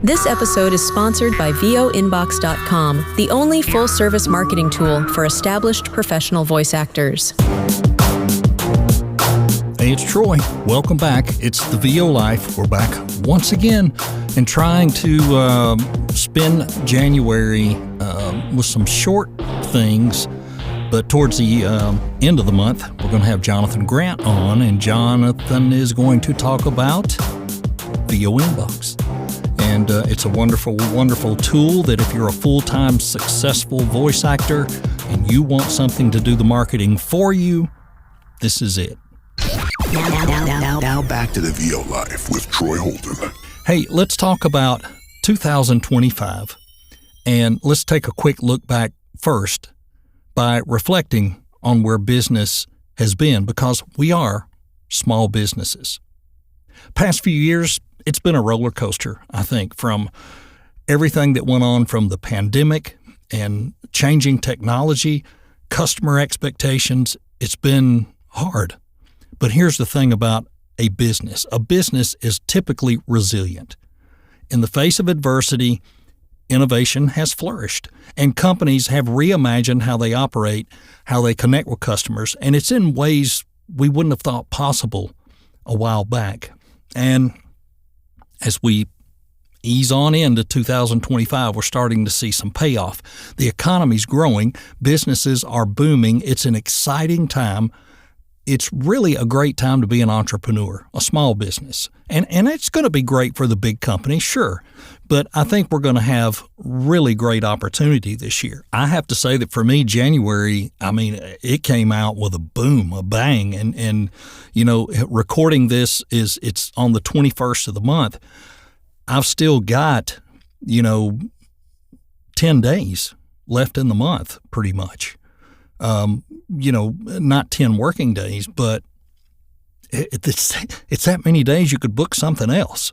This episode is sponsored by voinbox.com, the only full-service marketing tool for established professional voice actors. Hey, it's Troy. Welcome back. It's the VO Life. We're back once again and trying to spend January with some short things. But towards the end of the month, we're going to have Jonathan Grant on, and Jonathan is going to talk about VO Inbox. And it's a wonderful, wonderful tool that if you're a full-time successful voice actor and you want something to do the marketing for you, this is it. Now back to the VO Life with Troy Holden. Hey, let's talk about 2025, and let's take a quick look back first by reflecting on where business has been, because we are small businesses. Past few years, it's been a roller coaster, I think, from everything that went on from the pandemic and changing technology, customer expectations. It's been hard. But here's the thing about a business. A business is typically resilient. In the face of adversity, innovation has flourished, and companies have reimagined how they operate, how they connect with customers, and it's in ways we wouldn't have thought possible a while back. And as we ease on into 2025, we're starting to see some payoff. The economy's growing, businesses are booming. It's an exciting time. It's really a great time to be an entrepreneur, a small business. And it's going to be great for the big company, sure. But I think we're going to have really great opportunity this year. I have to say that for me, January, it came out with a boom, a bang. And you know, recording this it's on the 21st of the month. I've still got, 10 days left in the month, pretty much. Not 10 working days, but it's that many days you could book something else.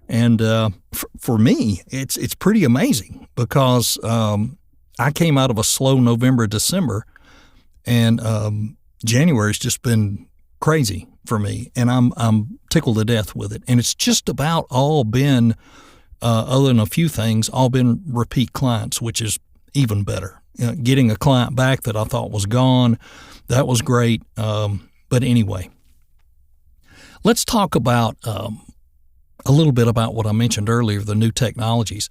And for me, it's pretty amazing because I came out of a slow November, December, and January's just been crazy for me, and I'm tickled to death with it. And it's just about all been, other than a few things, all been repeat clients, which is even better. Getting a client back that I thought was gone, that was great. But anyway, let's talk about a little bit about what I mentioned earlier, the new technologies.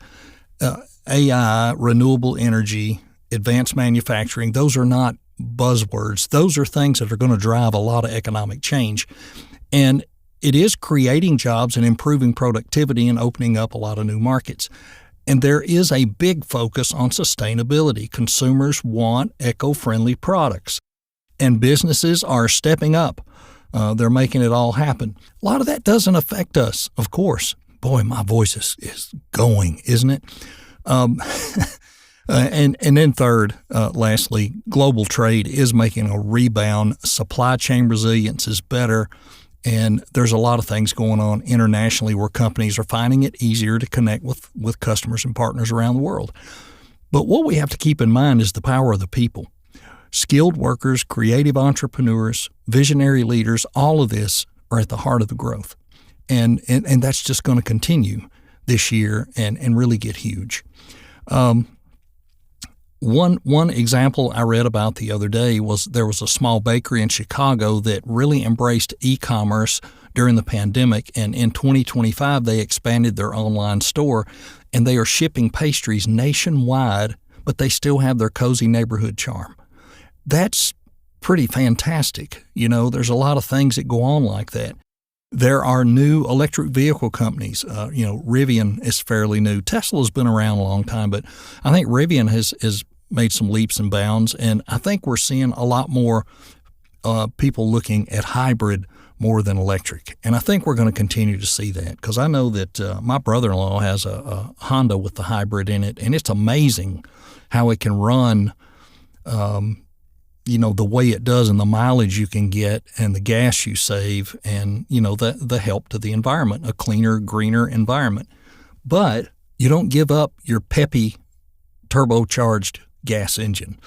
AI, renewable energy, advanced manufacturing, those are not buzzwords. Those are things that are going to drive a lot of economic change. And it is creating jobs and improving productivity and opening up a lot of new markets. And there is a big focus on sustainability. Consumers want eco-friendly products, and businesses are stepping up. They're making it all happen. A lot of that doesn't affect us, of course. Boy, my voice is going, isn't it? And then third, lastly, global trade is making a rebound. Supply chain resilience is better. And there's a lot of things going on internationally where companies are finding it easier to connect with customers and partners around the world. But what we have to keep in mind is the power of the people. Skilled workers, creative entrepreneurs, visionary leaders, all of this are at the heart of the growth. And that's just going to continue this year and really get huge. One example I read about the other day was there was a small bakery in Chicago that really embraced e-commerce during the pandemic, and in 2025 they expanded their online store, and they are shipping pastries nationwide, but they still have their cozy neighborhood charm. That's pretty fantastic. There's a lot of things that go on like that. There are new electric vehicle companies. Rivian is fairly new. Tesla's been around a long time, but I think Rivian has made some leaps and bounds, and I think we're seeing a lot more people looking at hybrid more than electric. And I think we're going to continue to see that because I know that my brother-in-law has a Honda with the hybrid in it, and it's amazing how it can run the way it does and the mileage you can get and the gas you save and, the help to the environment, a cleaner, greener environment. But you don't give up your peppy turbocharged gas engine,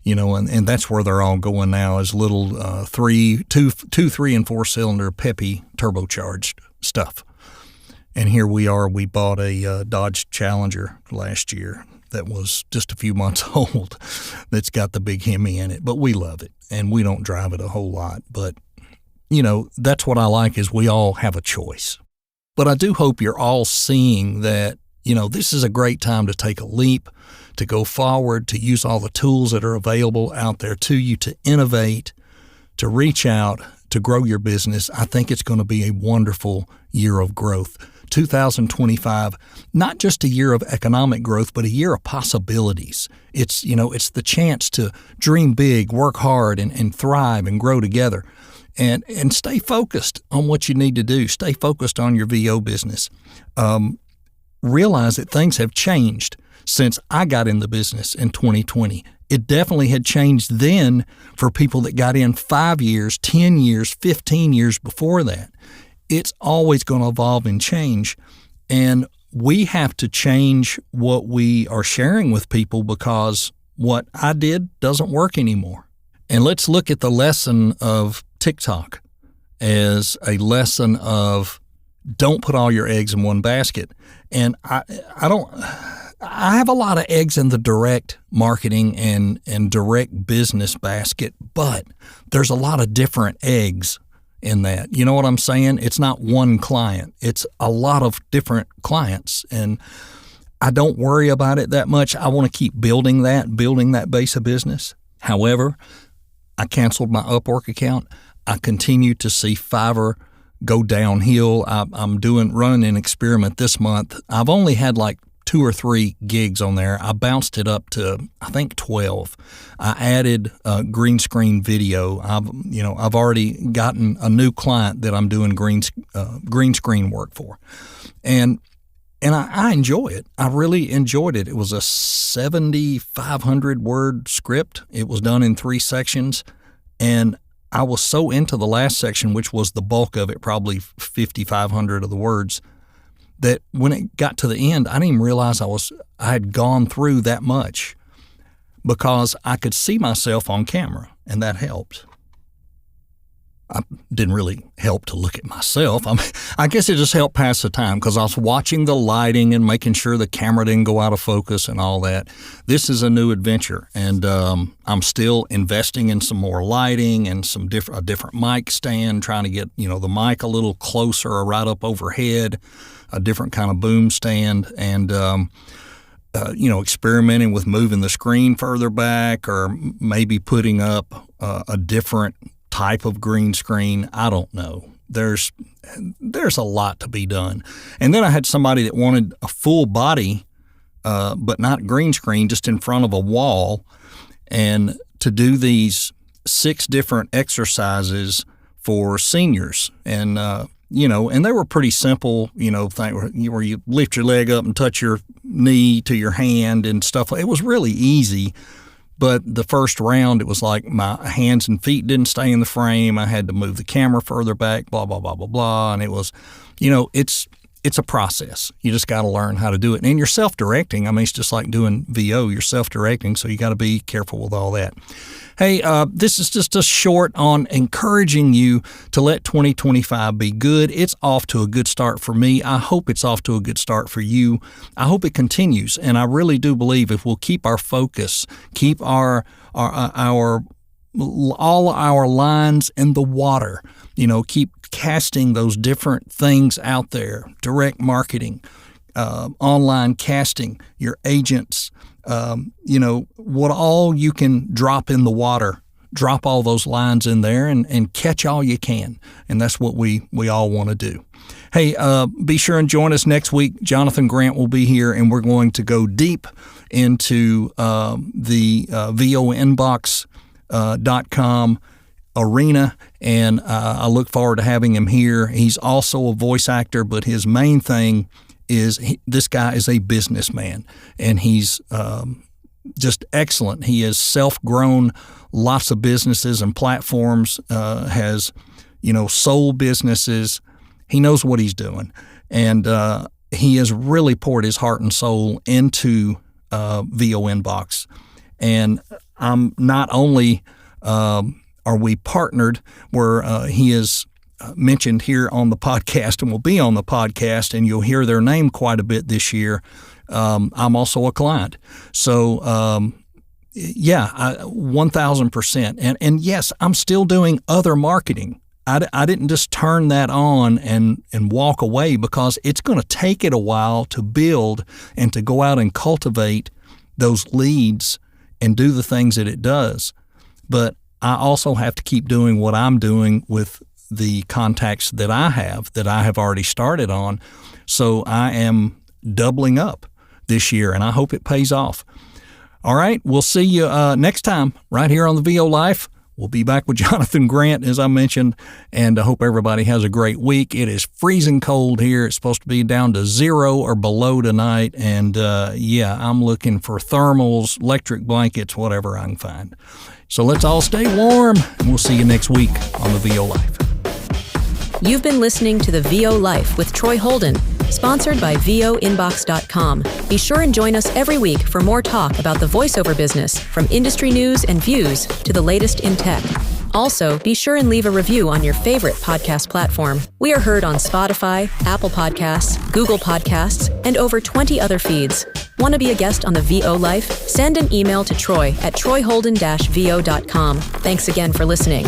and that's where they're all going now is little 2, 3, and 4 cylinder peppy turbocharged stuff. And here we are. We bought a Dodge Challenger last year that was just a few months old that's got the big Hemi in it. But we love it, and we don't drive it a whole lot. But, that's what I like is we all have a choice. But I do hope you're all seeing that, this is a great time to take a leap, to go forward, to use all the tools that are available out there to you, to innovate, to reach out, to grow your business. I think it's going to be a wonderful year of growth. 2025, not just a year of economic growth, but a year of possibilities. It's the chance to dream big, work hard, and thrive and grow together. And stay focused on what you need to do. Stay focused on your VO business. Realize that things have changed since I got in the business in 2020. It definitely had changed then for people that got in 5 years, 10 years, 15 years before that. It's always going to evolve and change. And we have to change what we are sharing with people because what I did doesn't work anymore. And let's look at the lesson of TikTok as a lesson of don't put all your eggs in one basket. And I have a lot of eggs in the direct marketing and direct business basket, but there's a lot of different eggs in that. You know what I'm saying? It's not one client. It's a lot of different clients. And I don't worry about it that much. I want to keep building that base of business. However, I canceled my Upwork account. I continue to see Fiverr go downhill. I'm running an experiment this month. I've only had like 2 or 3 gigs on there. I bounced it up to, I think, 12. I added green screen video. I've already gotten a new client that I'm doing green screen work for, and I enjoy it. I really enjoyed it. It was a 7,500 word script. It was done in 3 sections, and I was so into the last section, which was the bulk of it, probably 5,500 of the words, that when it got to the end, I didn't even realize I had gone through that much because I could see myself on camera, and that helped. I didn't really help to look at myself. I guess it just helped pass the time because I was watching the lighting and making sure the camera didn't go out of focus and all that. This is a new adventure, and I'm still investing in some more lighting and a different mic stand, trying to get the mic a little closer or right up overhead, a different kind of boom stand, and experimenting with moving the screen further back or maybe putting up a different type of green screen. I don't know. There's a lot to be done. And then I had somebody that wanted a full body, but not green screen, just in front of a wall, and to do these 6 different exercises for seniors. And and they were pretty simple, where you lift your leg up and touch your knee to your hand and stuff. It was really easy. But the first round, it was like my hands and feet didn't stay in the frame. I had to move the camera further back, blah, blah, blah, blah, blah. And it was, it's a process. You just got to learn how to do it. And you're self-directing. I mean, it's just like doing VO. You're self-directing, so you got to be careful with all that. Hey, this is just a short on encouraging you to let 2025 be good. It's off to a good start for me. I hope it's off to a good start for you. I hope it continues. And I really do believe if we'll keep our focus, keep all our lines in the water, keep casting those different things out there, direct marketing, online casting, your agents, what all you can drop in the water, drop all those lines in there and catch all you can. And that's what we all want to do. Hey, be sure and join us next week. Jonathan Grant will be here, and we're going to go deep into the voinbox.com arena, and I look forward to having him here. He's also a voice actor, but his main thing is this guy is a businessman, and he's just excellent. He is self-grown, lots of businesses and platforms, has, sold businesses. He knows what he's doing, and he has really poured his heart and soul into VO Inbox. And I'm not only are we partnered where he is mentioned here on the podcast and will be on the podcast, and you'll hear their name quite a bit this year. I'm also a client. So, 1,000%. And yes, I'm still doing other marketing. I didn't just turn that on and walk away, because it's going to take it a while to build and to go out and cultivate those leads and do the things that it does. But I also have to keep doing what I'm doing with the contacts that I have already started on. So I am doubling up this year, and I hope it pays off. All right, we'll see you next time right here on the VO Life. We'll be back with Jonathan Grant, as I mentioned, and I hope everybody has a great week. It is freezing cold here. It's supposed to be down to 0 or below tonight, and I'm looking for thermals, electric blankets, whatever I can find. So let's all stay warm, and we'll see you next week on the VO Life. You've been listening to the VO Life with Troy Holden, sponsored by voinbox.com. Be sure and join us every week for more talk about the voiceover business, from industry news and views to the latest in tech. Also, be sure and leave a review on your favorite podcast platform. We are heard on Spotify, Apple Podcasts, Google Podcasts, and over 20 other feeds. Want to be a guest on the VO Life? Send an email to Troy at troyholden-vo.com. Thanks again for listening.